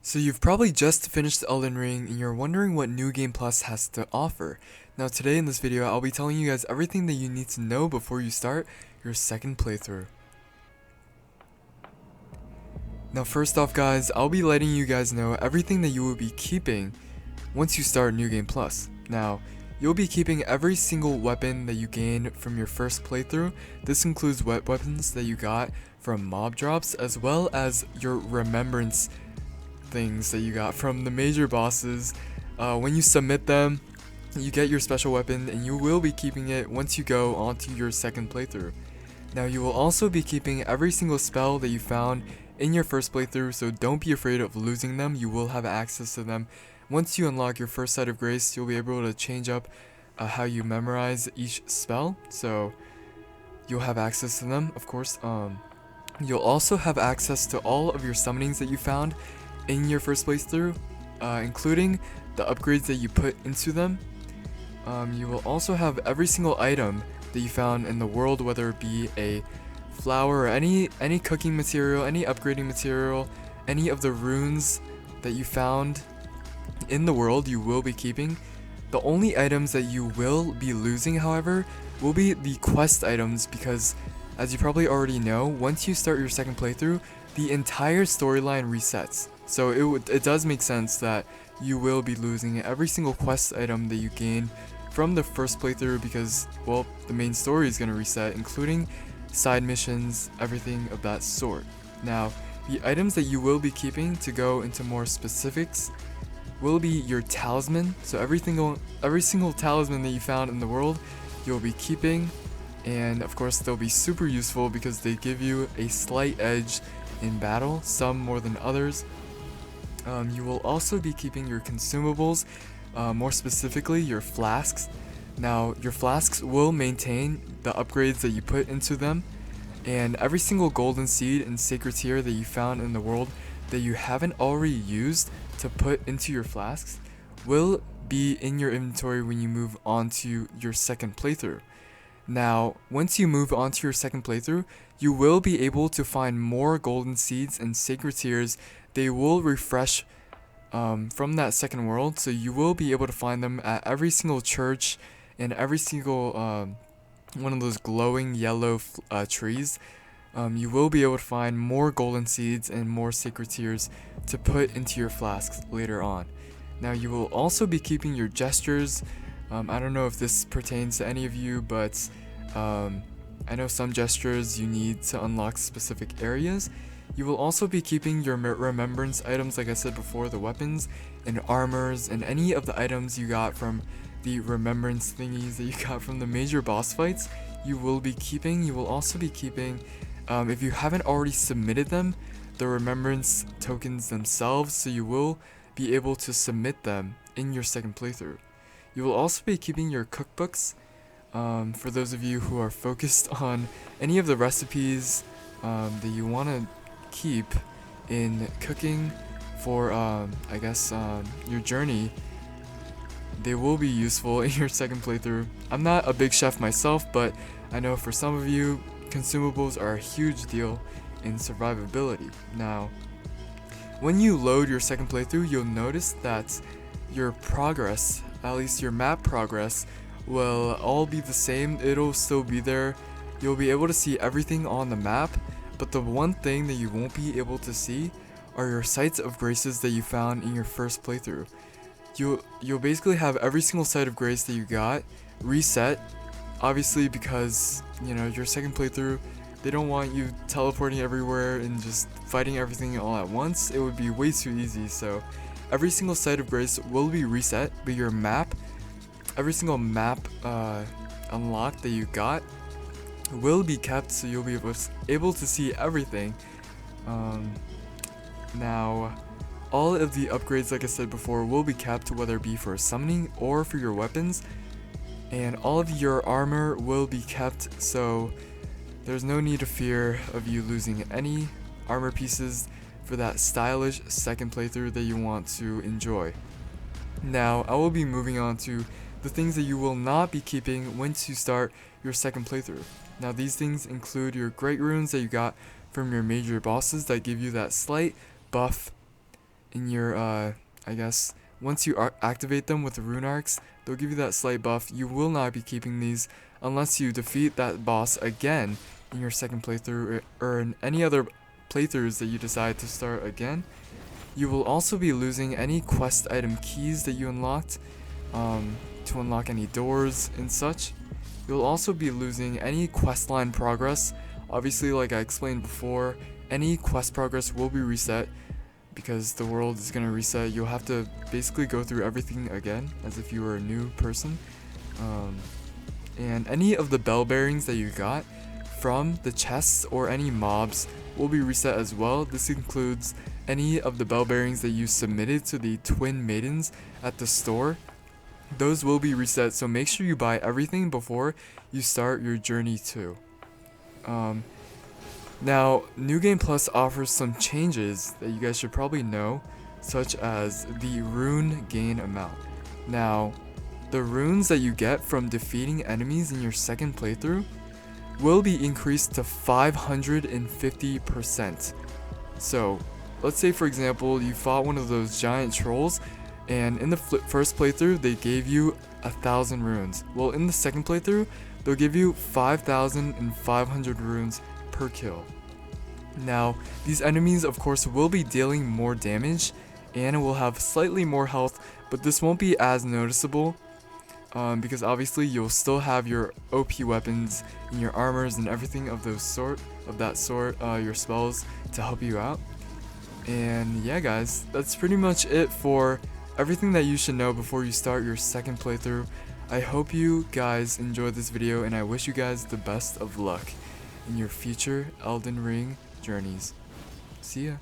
So you've probably just finished Elden Ring and you're wondering what New Game Plus has to offer. Now today in this video I'll be telling you guys everything that you need to know before you start your second playthrough. Now first off guys, I'll be letting you guys know everything that you will be keeping once you start New Game Plus. Now, you'll be keeping every single weapon that you gain from your first playthrough. This includes weapons that you got from mob drops as well as your remembrance things that you got from the major bosses. When you submit them, you get your special weapon and you will be keeping it once you go onto your second playthrough. Now you will also be keeping every single spell that you found in your first playthrough, so don't be afraid of losing them. You will have access to them. Once you unlock your first Sight of Grace, you'll be able to change up how you memorize each spell, so you'll have access to them, of course. You'll also have access to all of your summonings that you found in your first playthrough, including the upgrades that you put into them. You will also have every single item that you found in the world, whether it be a flower or any cooking material, any upgrading material, any of the runes that you found in the world you will be keeping. The only items that you will be losing, however, will be the quest items, because as you probably already know, once you start your second playthrough, the entire storyline resets. So it does make sense that you will be losing every single quest item that you gain from the first playthrough, because, well, the main story is going to reset, including side missions, everything of that sort. Now, the items that you will be keeping, to go into more specifics, will be your talisman. So every single talisman that you found in the world, you'll be keeping, and of course they'll be super useful because they give you a slight edge in battle, some more than others. You will also be keeping your consumables, more specifically your flasks. Now your flasks will maintain the upgrades that you put into them, and every single golden seed and sacred tear that you found in the world that you haven't already used to put into your flasks will be in your inventory when you move on to your second playthrough. Now, once you move on to your second playthrough, you will be able to find more golden seeds and sacred tears. They will refresh from that second world, so you will be able to find them at every single church and every single one of those glowing yellow trees. You will be able to find more golden seeds and more sacred tears to put into your flasks later on. Now you will also be keeping your gestures. I don't know if this pertains to any of you, but I know some gestures you need to unlock specific areas. You will also be keeping your remembrance items, like I said before, the weapons and armors and any of the items you got from the remembrance thingies that you got from the major boss fights. You will be keeping. You will also be keeping, if you haven't already submitted them, the remembrance tokens themselves, so you will be able to submit them in your second playthrough. You will also be keeping your cookbooks, for those of you who are focused on any of the recipes that you want to keep in cooking for, I guess, your journey. They will be useful in your second playthrough. I'm not a big chef myself, but I know for some of you, consumables are a huge deal in survivability. Now, when you load your second playthrough, you'll notice that your progress, at least your map progress, will all be the same. It'll still be there. You'll be able to see everything on the map, but the one thing that you won't be able to see are your sights of graces that you found in your first playthrough. You'll basically have every single sight of grace that you got reset, obviously, because, you know, your second playthrough, they don't want you teleporting everywhere and just fighting everything all at once. It would be way too easy, so every single sight of grace will be reset, but your map, every single map unlock that you got will be kept, so you'll be able to see everything. Now, all of the upgrades, like I said before, will be kept, whether it be for summoning or for your weapons, and all of your armor will be kept, so there's no need to fear of you losing any armor pieces for that stylish second playthrough that you want to enjoy. Now, I will be moving on to the things that you will not be keeping once you start your second playthrough. Now, these things include your great runes that you got from your major bosses that give you that slight buff in your I guess once you activate them with the rune arcs, they'll give you that slight buff. You will not be keeping these unless you defeat that boss again in your second playthrough or in any other playthroughs that you decide to start again. You will also be losing any quest item keys that you unlocked to unlock any doors and such. You'll also be losing any questline progress. Obviously, like I explained before, any quest progress will be reset because the world is going to reset. You'll have to basically go through everything again as if you were a new person. And any of the bell bearings that you got from the chests or any mobs will be reset as well. This includes any of the bell bearings that you submitted to the twin maidens at the store. Those will be reset, so make sure you buy everything before you start your journey too. Now, New Game Plus offers some changes that you guys should probably know, such as the rune gain amount. Now, the runes that you get from defeating enemies in your second playthrough will be increased to 550%. So, let's say for example you fought one of those giant trolls, and in the first playthrough they gave you 1,000 runes. Well, in the second playthrough they'll give you 5,500 runes per kill. Now, these enemies of course will be dealing more damage and will have slightly more health, but this won't be as noticeable because obviously you'll still have your OP weapons and your armors and everything of that sort, your spells to help you out. And yeah guys, that's pretty much it for everything that you should know before you start your second playthrough. I hope you guys enjoyed this video, and I wish you guys the best of luck in your future Elden Ring journeys. See ya.